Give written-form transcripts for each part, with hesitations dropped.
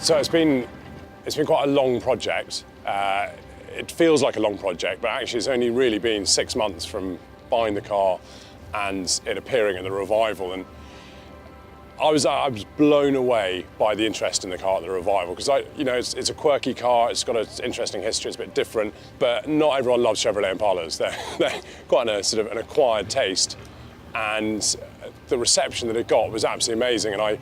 So it's been quite a long project. It feels like a long project, but actually it's only really been 6 months from buying the car and it appearing at the Revival. And I was blown away by the interest in the car at the Revival, because it's a quirky car, it's got an interesting history, it's a bit different, but not everyone loves Chevrolet Impalas. They're quite a sort of an acquired taste, and the reception that it got was absolutely amazing. And I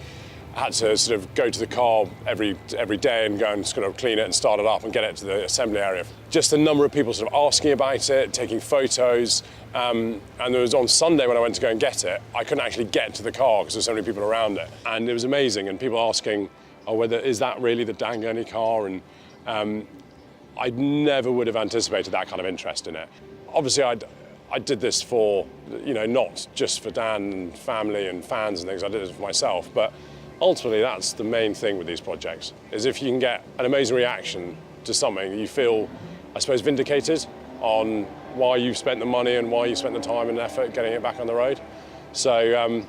had to sort of go to the car every day and go and sort of clean it and start it up and get it to the assembly area. Just the number of people sort of asking about it, taking photos, and there was on Sunday when I went to go and get it, I couldn't actually get to the car because there's so many people around it. And it was amazing, and people asking, oh, is that really the Dan Gurney car? And I never would have anticipated that kind of interest in it. Obviously, I did this for, not just for Dan and family and fans and things, I did it for myself, but ultimately, that's the main thing with these projects, is if you can get an amazing reaction to something, you feel, I suppose, vindicated on why you've spent the money and why you spent the time and effort getting it back on the road. So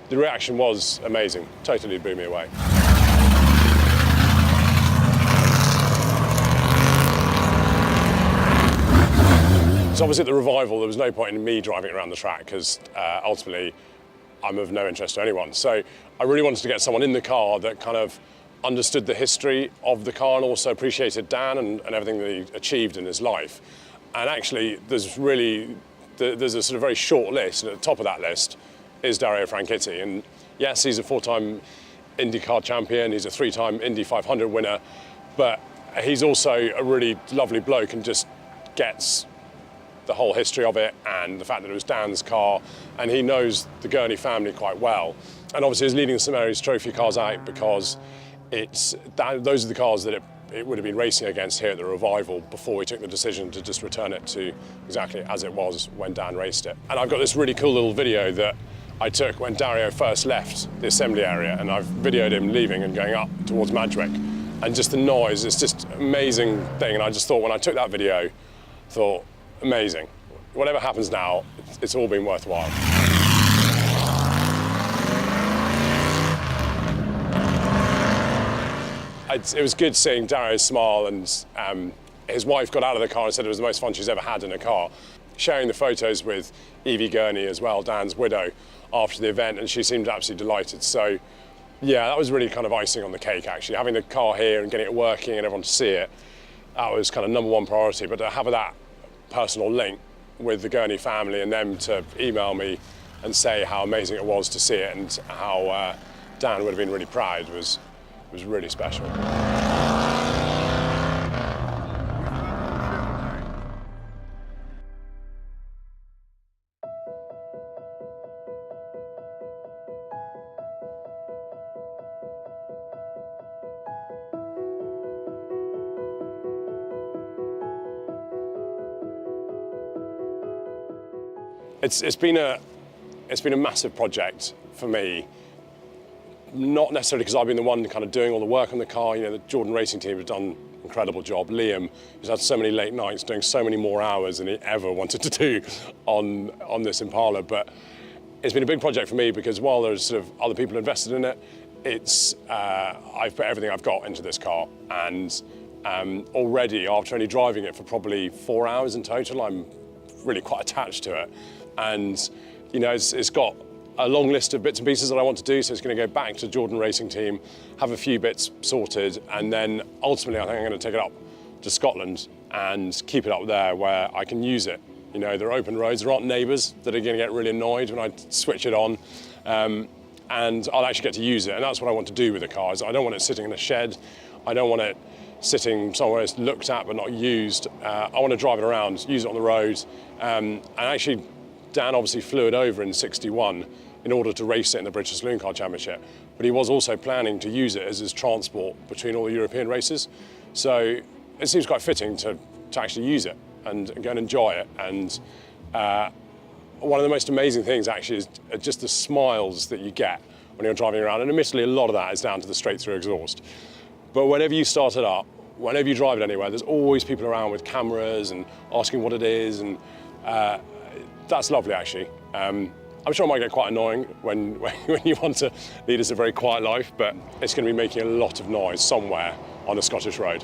the reaction was amazing, totally blew me away. So obviously at the Revival, there was no point in me driving it around the track, because ultimately, I'm of no interest to anyone. So I really wanted to get someone in the car that kind of understood the history of the car and also appreciated Dan and everything that he achieved in his life. And actually, there's a sort of very short list, and at the top of that list is Dario Franchitti. And yes, he's a 4-time IndyCar champion, he's a 3-time Indy 500 winner, but he's also a really lovely bloke and just gets the whole history of it and the fact that it was Dan's car, and he knows the Gurney family quite well. And obviously he's leading the St Mary's Trophy cars out because those are the cars that it would have been racing against here at the Revival before we took the decision to just return it to exactly as it was when Dan raced it. And I've got this really cool little video that I took when Dario first left the assembly area, and I've videoed him leaving and going up towards Madgwick. And just the noise, it's just an amazing thing. And I just thought, when I took that video, thought, amazing. Whatever happens now, it's all been worthwhile. It was good seeing Dario's smile, and his wife got out of the car and said it was the most fun she's ever had in a car. Sharing the photos with Evie Gurney as well, Dan's widow, after the event, and she seemed absolutely delighted. So yeah, that was really kind of icing on the cake, actually. Having the car here and getting it working and everyone to see it, that was kind of #1 priority. But to have that personal link with the Gurney family and them to email me and say how amazing it was to see it and how Dan would have been really proud was really special. It's been a massive project for me, not necessarily because I've been the one kind of doing all the work on the car. The Jordan Racing team have done an incredible job. Liam has had so many late nights, doing so many more hours than he ever wanted to do on this Impala. But it's been a big project for me because while there's sort of other people invested in it, I've put everything I've got into this car. And already, after only driving it for probably 4 hours in total, I'm really quite attached to it. And it's got a long list of bits and pieces that I want to do, so it's going to go back to the Jordan Racing team, have a few bits sorted, and then ultimately I think I'm going to take it up to Scotland and keep it up there where I can use it. There are open roads, there aren't neighbours that are going to get really annoyed when I switch it on, and I'll actually get to use it. And that's what I want to do with the car. I don't want it sitting in a shed, I don't want it sitting somewhere it's looked at but not used. I want to drive it around, use it on the road, and actually Dan obviously flew it over in '61 in order to race it in the British Saloon Car Championship, but he was also planning to use it as his transport between all the European races. So it seems quite fitting to actually use it and go and enjoy it. And one of the most amazing things actually is just the smiles that you get when you're driving around, and admittedly a lot of that is down to the straight-through exhaust. But whenever you start it up, whenever you drive it anywhere, there's always people around with cameras and asking what it is, and that's lovely, actually. I'm sure it might get quite annoying when you want to lead us a very quiet life, but it's going to be making a lot of noise somewhere on a Scottish road.